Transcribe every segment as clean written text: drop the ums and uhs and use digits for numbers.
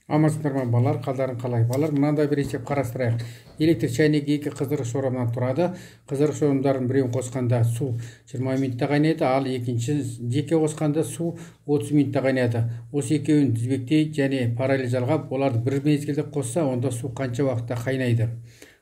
Амансыздар ма балалар, қалдарың қалай? Балалар, мынандай бір есеп қарастырайық. Электр чайнек 2 қыздырғыш орамнан тұрады. Қыздырғыш орамдардың біреуін қосқанда су 20 минутта қайнайды, ал екінші жеке қосқанда су 30 минутта қайнайды. Осы екеуін тізбектей және параллель жалғап, оларды бір мезгілде қосса, онда су қанша уақытта қайнайды?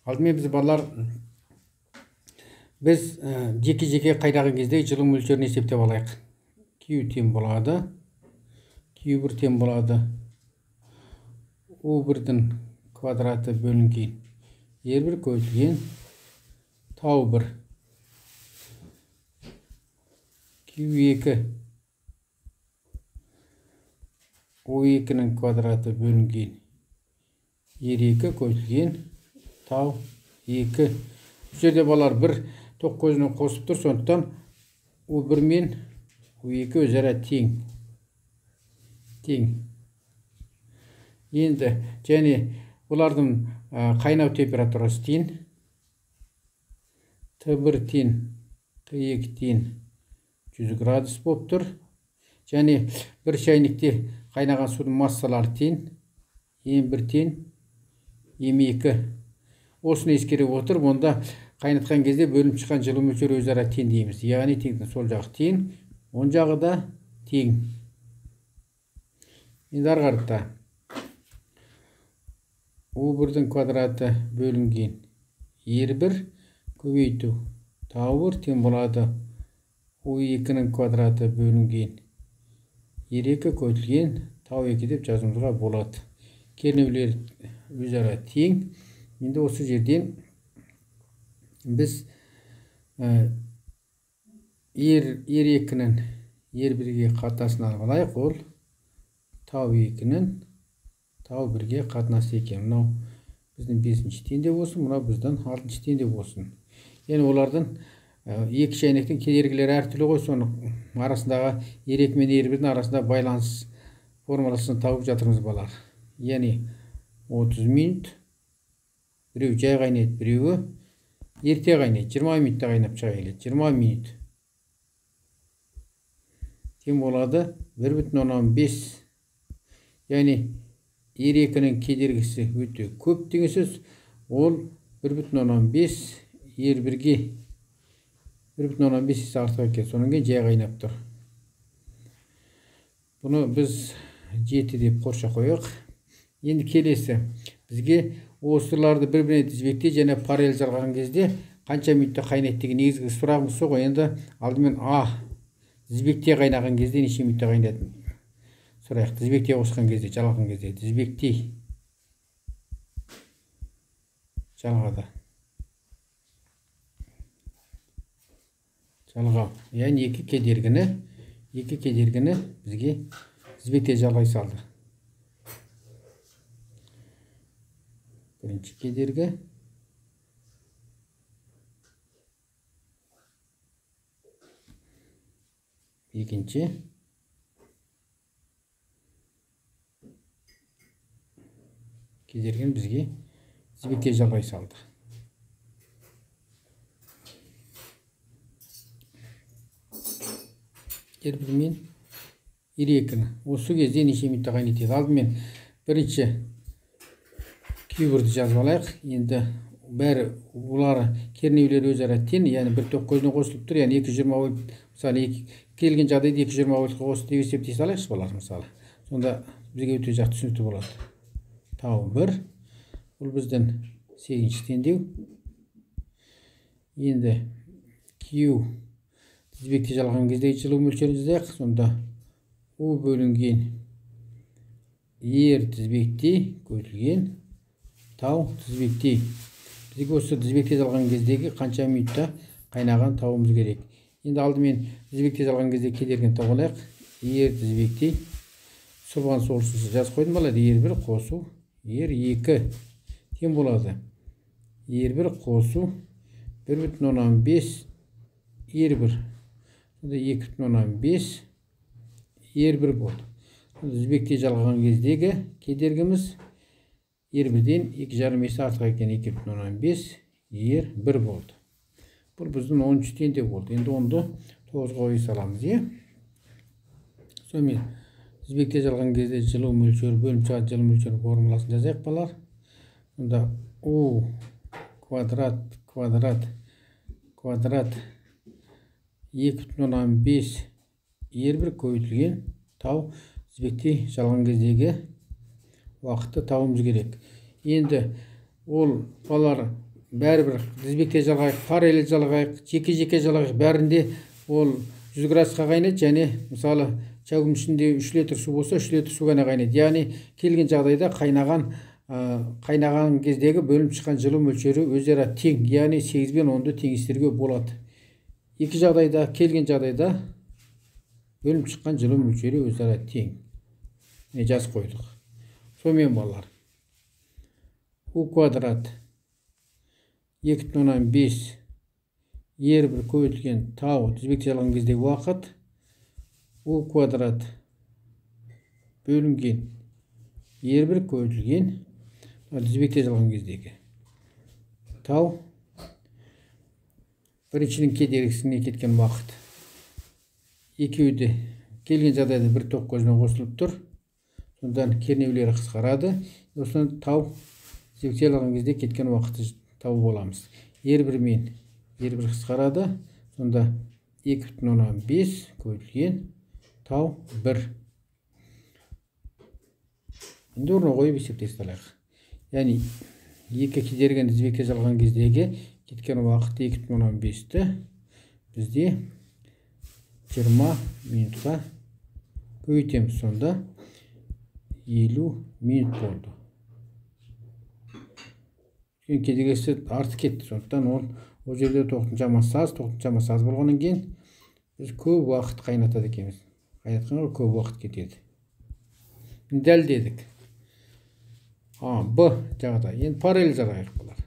Алдымен біз балалар жеке қайнаған кезде жылу мөлшерін есептеп алайық. Q тең болады, Q1 тең болады U1-дің квадраты бөлінген R1 көбейтілген тау 1 Q2 U2-ның квадраты бөлінген R2 көбейтілген тау 2. Бұл жерде балалар бір тоқ көзінің қосып тұр, сондықтан U1 мен U2 өзара тең. Енді және бұлардың қайнау температурасы тең. Т1 тең, Т2 тең 100 градус болып тұр. Және бір шайнекте қайнаған судың массалары тең. М1 тең, М2. Осыны ескере отырып, онда қайнатқан кезде бөлініп шыққан жылу мөлшері өзара тең дейміз. Яғни теңдің сол жағы тең, оң жағы да тең. Енді ары қарата U1-дің квадраты бөлінген R1 көбейту тау 1 тең болады U2-ның квадраты бөлінген R2 көбейтілген тау 2 деп жазуымызға болады. Кернеулер өзара тең. Енді осы жерден біз R2-ның R1-ге қатынасын алайық, ол тау 2-ның тау 1-ге қатынасы екен. Мынау біздің 5-ші теңде болсын, мынау біздің 6-ші теңде болсын. Яғни олардың екі шайнектің кедергілері әртүрлі ғой, соның арасындағы R2 мен R1-дің арасында байланыс формуласын тауып жатырмыз балалар. Яғни 30 минут, біреу жай қайнайды, біреуі ерте қайнайды. 20 минутта қайнап шыға келеді. 20 минут тең болады 1,5. Яғни R2-ның кедергісі өте көп деген сөз. Ол 1,5 R1-ге 1,5 есе артық екен. Содан кейін жай қайнап тұр. Бұны біз 7 деп қоршап қояйық. Енді келесі бізге осыларды бір-біріне тізбектей және параллель жалғаған кезде қанша минутта қайнайды деген негізгі сұрағымыз сол ғой. Енді алдымен тізбектей қайнаған кезде неше минутта қайнайтынын сұрайық. Тізбектей қосқан кезде, жалғаған кезде тізбектей жалғады. Жалғау. Яғни екі кедергіні бізге тізбектей жалғай салды. Бірінші кедергі, екінші, кедергіні бізге тізбектей жалғай салды. R1 мен R2-ні осы кезде неше минутта қайнатады? Алдымен бірінші Q1-ді жазып алайық. Енді бәрі олары кернеулері өзара тең, яғни бір тоқ көзіне қосылып тұр. Яғни 220 вольт, мысалы келген жағдайда 220 вольтқа қосып деп есептей салайықшы балалар, мысалы. Сонда бізге өте жақсы түсінікті болады. Тау 1, бұл біздің 8-ші теңдеу. Енді Q тізбекте жалған кезде жылу мөлшерін жазайық. Сонда U бөлінген R тізбектей көбейтілген тау тізбектей. Бізге осы тізбекте жалған кездегі қанша минутта қайнаған тауымыз керек. Енді алдымен тізбекте жалған кезде кедергіні тауып алайық. R тізбектей сұлбан солшысы жазып қойдым балалар. R1 қосу R2 тең болады. R1 қосу 1,5 R1. Сонда 2,5 R1 болды. Тізбекте жалған кездегі кедергіміз R1-ден 2,5 есе артық екен, 2,5 R1 болды. Бұл біздің 10-ші теңдеу болды. Енді онды 9-ға қоя саламыз. Сонымен тізбекте жалған кезде жылу мөлшері бөлініп шығатын жылу мөлшері формуласын жазайық балар. Сонда U квадрат 2,5 R1 көбейтілген тау тізбекте жалған кездегі уақытты табуымыз керек. Енді ол балар бәрібір тізбекте жалғайық, параллель жалғайық, жеке жалғайық, бәрінде ол 100 градусқа қайнайды, және мысалы шәугім ішінде 3 литр су болса 3 литр су ғана қайнайды. Яғни келген жағдайда қайнаған кездегі бөлініп шыққан жылу мөлшері өзара тең, яғни 8 пен 10-ды теңестіруге болады. Екі жағдайда, келген жағдайда бөлініп шыққан жылу мөлшері өзара тең. Жазып қойдық. Сонымен балалар, U квадрат 2,5 R1 көбейтілген тау тізбекте жалған кездегі уақыт, U квадрат бөлінген R1 көбейтілген тізбекте жалған кездегі тау біріншінің кедергісіне кеткен уақыт. Екеуі де келген жағдайда бір тоқ көзіне қосылып тұр. Сондан кернеулері қысқарады. Осыдан тау тізбекте жалған кезде кеткен уақытты тауып боламыз. R1 мен R1 қысқарады. Сонда 2,5 көбейтілген тау 1. Енді орнына қойып есептей салайық. Яғни екі кедергіні тізбекте жалған кездегі кеткен уақыт 2,5-ті бізде 20 минутқа көбейтеміз. Сонда 50 минут болды. Кедергісі артық кетті. Сондықтан ол жерде тоқтың шамасы аз болғаннан кейін біз көп уақыт қайнатады екенбіз. Қайнатқанға көп уақыт кетеді. Дәлдедік. Б жағдай. Енді параллель жағдайық бұлар.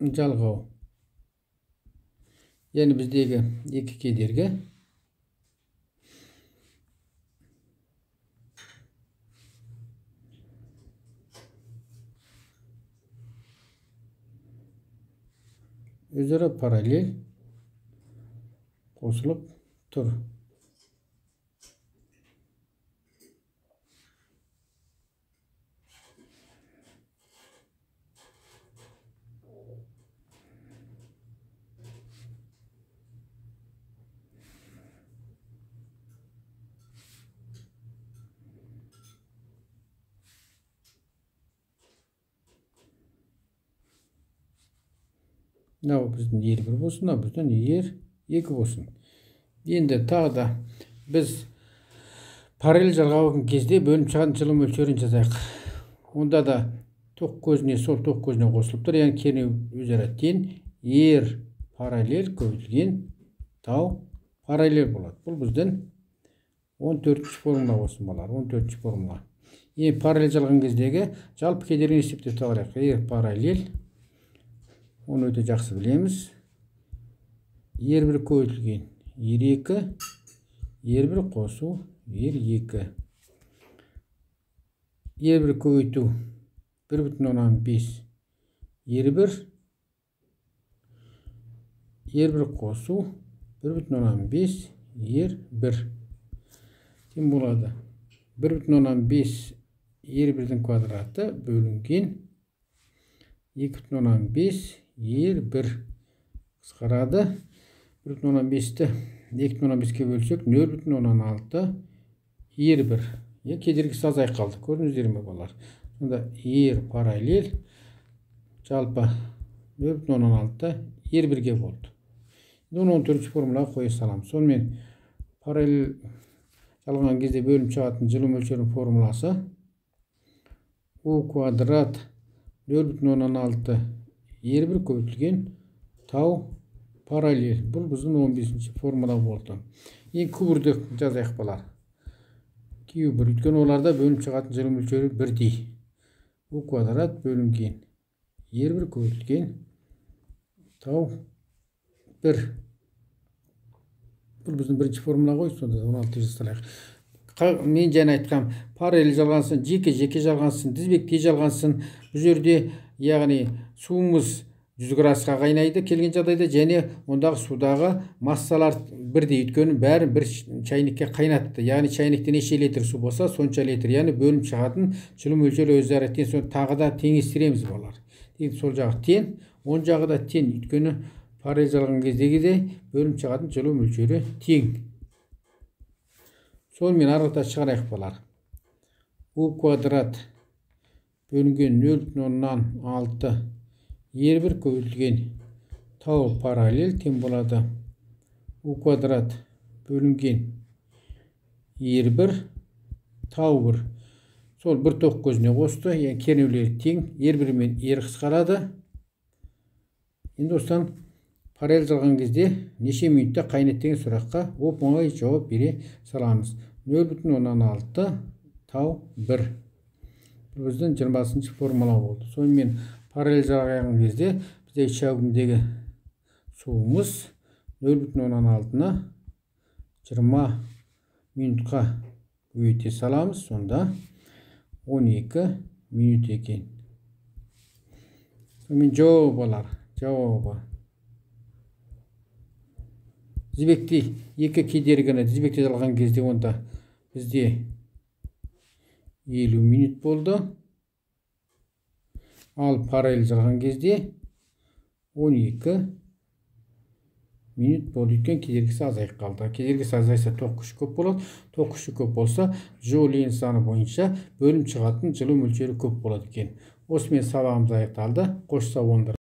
Жалғау. Яғни біздегі екі кедергі өзара параллель қосылып тұр. Мынау біздің R1 болсын, мынау біздің R2 болсын. Енді тағы да біз параллель жалғаған кезде бөлініп шығатын жылу мөлшерін жазайық. Онда да тоқ көзіне қосылып тұр, яғни кернеу өзара тең. R параллель көбейтілген тау параллель болады. Бұл біздің 14-ші формула болсын балар, 14-ші формула. Енді параллель жалған кездегі жалпы кедергіні есептеп табайық. R параллель, оны өте жақсы білеміз. R1 көбейтілген R2, R1 қосу R2. R1 көбейту 1,5 R1, R1 қосу 1,5 R1. Тең болады 1,5 R1-дің квадраты бөлінген 2,5 R1 қысқарады. 1,5-ті 2,5-ке бөлсек 0,6 R1. Кедергісі азайып қалды. Көрдіңіздер ме балар? Сонда R параллель жалпы 0,6 R1-ге болды. Оны 14-ші формулаға қоя саламыз. Сонымен параллель жалған кезде бөлініп шығатын жылу мөлшерінің формуласы U квадрат 0,6 R1 көбейтілген тау параллель. Бұл біздің 15-ші формула болды. Ең күбірді жазайық балар. Q1. Өйткені оларда бөлініп шығатын жылу мөлшері бірдей. U квадрат бөлінген R1 көбейтілген тау 1. Бұл біздің бірінші формула ғой. Сонда 16 жасалайық. Мен және айтқам, параллель жалғансын, жеке жалғансын, тізбекте жалғансын. Бұл жерде, яғни суымыз 100 градусқа қайнайды келген жағдайда, және ондағы судағы массалар бірдей, өйткені бәрін бір чайникке қайнатты. Яғни чайникте неше литр су болса, сонша литр, яғни бөлініп шығатын жылу мөлшері өзара тең. Соны тағы да теңестіреміз балалар. Сол жағы тең, оң жағы да тең, өйткені параллель жалған кездегі де бөлініп шығатын жылу мөлшері тең. Сонымен арғыта шығарайық балалар. У квадрат бөлінген 0,6 1 көбейтілген тау параллель тең болады. У квадрат бөлінген 1 тау 1. Сол бір тоқ көзіне қосты. Яғни кернеулері тең. 1 мен 2 қысқарады. Енді осыдан параллель жалған кезде неше минутта қайнайды деген сұраққа оп-оңай жауап бере саламыз. 0,6 тау 1. Біздің 20-шы формула болды. Сонымен параллель жалған кезде бізде шәугімдегі суымыз 0,6-ны 20 минутқа көбейте саламыз. Сонда 12 минут екен. Сонымен жауабы. Тізбекте екі кедергіні тізбекте жалған кезде онда бізде 50 минут болды. Ал параллель жалған кезде 12 минут болды. Өйткені кедергісі азайып қалды. Кедергісі азайса тоқ күші көп болады. Тоқ күші көп болса, жоулин саны бойынша бөлініп шығатын жылу мөлшері көп болады екен. Осымен сабағымыз аяқталды. Қош сау болыңдар.